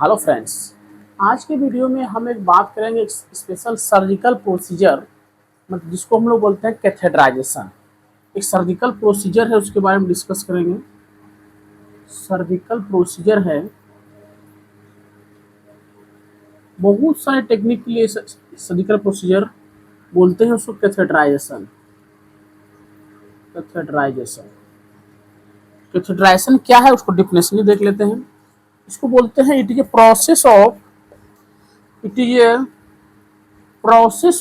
Hello friends, आज के video में हम एक बात करेंगे एक स्पेशल सर्जिकल प्रोसीजर, मतलब जिसको हम लोग बोलते हैं कैथेड्राइजेशन। एक सर्जिकल प्रोसीजर है, उसके बारे में डिस्कस करेंगे। सर्जिकल प्रोसीजर है, बहुत सारे टेक्निक के लिए सर्जिकल प्रोसीजर बोलते हैं उसको कैथेड्राइजेशन। कैथेड्राइजेशन कैथेड्राइजेशन क्या है, उसको डिफिनेशन देख लेते हैं। इसको बोलते हैं it is a process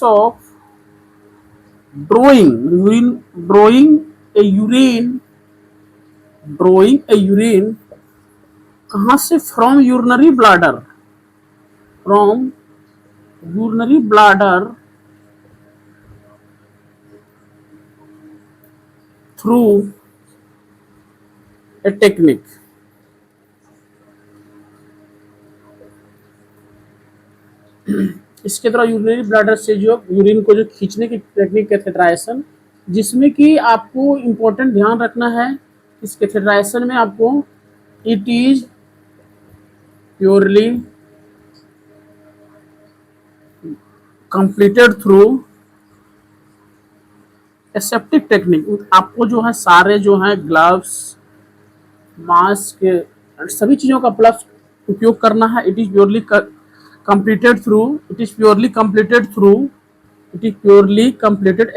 of drawing A urine कहाँ से, from urinary bladder through a technique. इसके द्वारा यूरिनरी ब्लैडर से जो यूरिन को जो खींचने की टेक्निक कैथेड्राइजेशन, जिसमें कि आपको इम्पोर्टेंट ध्यान रखना है इस कैथेड्राइजेशन में आपको it is purely completed through aseptic technique. आपको जो है सारे जो है ग्लव्स, मास्क, सभी चीज़ों का प्लस उपयोग करना है। It is purely completed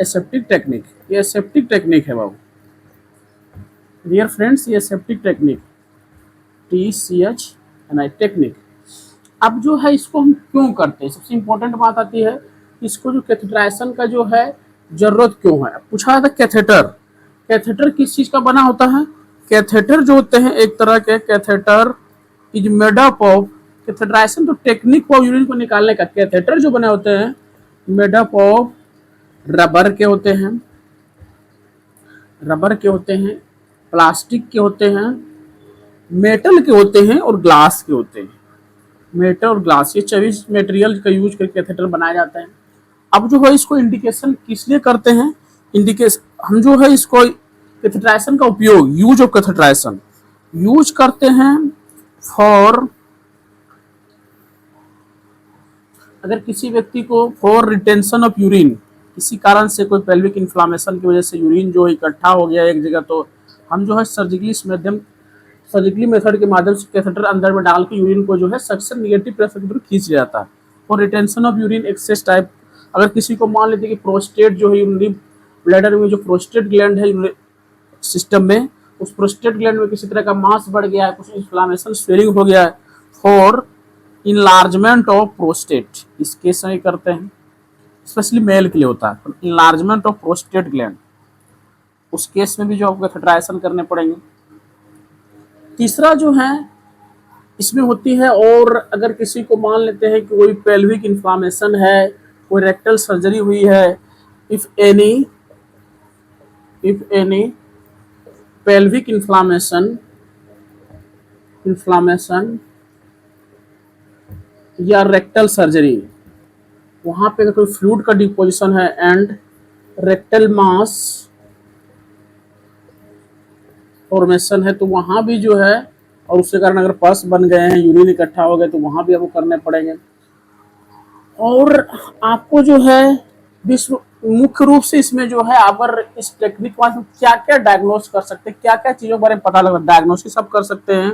aseptic technique. ये एसेप्टिक टेक्निक है बाबू, डियर फ्रेंड्स, ये एसेप्टिक टेक्निक, TCHNI टेक्निक। अब जो है इसको हम क्यों करते हैं, सबसे इम्पोर्टेंट बात आती है इसको जो कैथेड्राइजेशन का जो है जरूरत क्यों है। पूछा था कैथेटर किस चीज का बना होता है। कैथेटर जो होते हैं एक तरह के, catheter is made up of, catheterisation तो टेक्निक को यूरिन को निकालने का, कैथेटर जो बने होते हैं मेड अप ऑफ रबर के होते हैं, प्लास्टिक के होते हैं, मेटल के होते हैं और ग्लास के होते हैं। मेटल और ग्लास, ये 24 मटेरियल का यूज करके कैथेटर बनाया जाता है। अब जो है इसको इंडिकेशन किस लिए करते हैं, हम जो है इसको कैथेड्राइजेशन का उपयोग, यूज ऑफ कैथेड्राइजेशन यूज करते हैं फॉर, अगर किसी व्यक्ति को फॉर रिटेंशन ऑफ यूरिन, किसी कारण से कोई पेल्विक इन्फ्लामेशन की वजह से यूरिन जो इकट्ठा हो गया एक जगह, तो हम जो है सर्जिकली मेथड के माध्यम से कैथेटर अंदर में डाल के यूरिन को जो है सक्शन निगेटिव प्रेशर के थ्रू खींच लिया जाता है। For retention of urine excess type, अगर किसी को मान लेते कि प्रोस्टेट जो है यूरिनरी ब्लैडर में जो प्रोस्टेट ग्लैंड है सिस्टम में, उस प्रोस्टेट ग्लैंड में किसी तरह का मास बढ़ गया है, कुछ इन्फ्लामेशन स्वेलिंग हो गया है, फॉर इनलार्जमेंट ऑफ प्रोस्टेट, इस केस में करते हैं। स्पेशली मेल के लिए होता है इनलार्जमेंट ऑफ प्रोस्टेट ग्लैंड, उस केस में भी जो आपको कैथेड्राइजेशन करने पड़ेंगे। तीसरा जो है इसमें होती है, और अगर किसी को मान लेते हैं कि कोई पेल्विक इन्फ्लामेशन है, कोई रेक्टल सर्जरी हुई है, इफ एनी पेल्विक इन्फ्लामेशन या रेक्टल सर्जरी, वहां पे अगर कोई फ्लूइड का डिपोजिशन है एंड रेक्टल मास फॉर्मेशन है, तो वहां भी जो है, और उसके कारण अगर पस बन गए हैं, यूरिन इकट्ठा हो गए, तो वहां भी आपको करने पड़ेंगे। और आपको जो है विश्व मुख्य रूप से इसमें जो है, अगर इस टेक्निक में क्या क्या डायग्नोस कर सकते हैं, क्या क्या चीजों के बारे में पता लगा, डायग्नोसिस आप कर सकते हैं।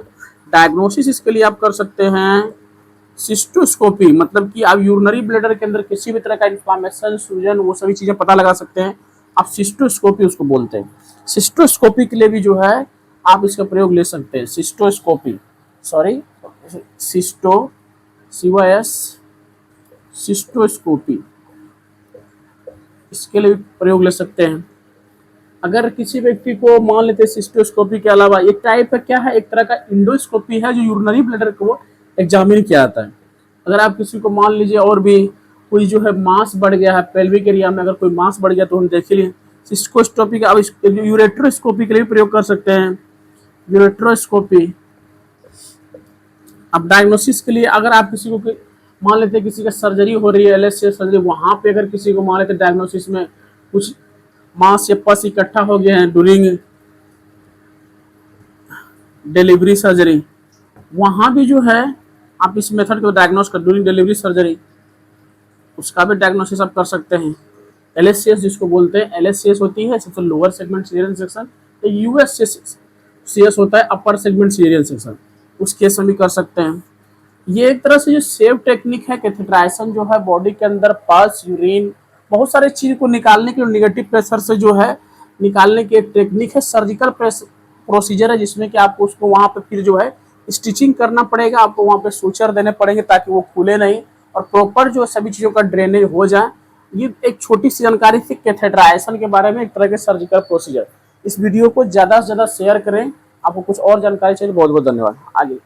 डायग्नोसिस इसके लिए आप कर सकते हैं सिस्टोस्कोपी, मतलब कि आप यूरिनरी ब्लैडर के अंदर किसी भी तरह का इन्फ्लामेशन, सूजन, वो सभी चीजें पता लगा सकते हैं। आप सिस्टोस्कोपी उसको बोलते हैं। सिस्टोस्कोपी के लिए भी जो है आप इसका प्रयोग ले सकते हैं। सिस्टोस्कोपी, इसके लिए भी प्रयोग ले सकते हैं। अगर किसी व्यक्ति को मान लेते हैं सिस्टोस्कोपी के अलावा एक टाइप का क्या है, एक तरह का इंडोस्कोपी है, जो यूरिनरी ब्लैडर को एग्जामिन किया जाता है। अगर आप किसी को मान लीजिए और भी कोई जो है मास बढ़ गया है पेल्विक एरिया में, अगर कोई मास बढ़ गया तो हम देख लिए सिस्टोस्कोपी का, आप यूरेट्रोस्कोपी के लिए प्रयोग कर सकते हैं। यूरेट्रोस्कोपी अब डायग्नोसिस के लिए, अगर आप किसी को मान लेते हैं किसी का सर्जरी हो रही है, LSA सर्जरी, वहां पे अगर किसी को मान लेते हैं डायग्नोसिस में कुछ मास या पस इकट्ठा हो गए हैं ड्यूरिंग डिलीवरी सर्जरी, वहां भी जो है आप इस मेथड को डायग्नोस कर ड्यूरिंग डिलीवरी सर्जरी, उसका भी डायग्नोसिस आप कर सकते हैं। LSCS जिसको बोलते हैं, LSCS होती है सबसे लोअर सेगमेंट सीरियन सेक्शन, तो USCS होता है अपर सेगमेंट सीरियन सेक्शन, उस केस में भी कर सकते हैं। ये एक तरह से जो सेव टेक्निक है कैथेटराइजेशन जो है बॉडी के अंदर पल्स, यूरिन, बहुत सारे चीज को निकालने के नेगेटिव प्रेशर से जो है निकालने की एक टेक्निक है। सर्जिकल प्रोसीजर है जिसमें कि आपको उसको वहां पे फिर जो है स्टिचिंग करना पड़ेगा, आपको वहां पे सूचर देने पड़ेंगे ताकि वो खुले नहीं और प्रॉपर जो सभी चीजों का ड्रेनेज हो जाए। ये एक छोटी सी जानकारी थी कैथेटराइजेशन के बारे में, एक तरह के सर्जिकल प्रोसीजर। इस वीडियो को ज्यादा से ज्यादा शेयर करें। आपको कुछ और जानकारी चाहिए, बहुत बहुत धन्यवाद। आगे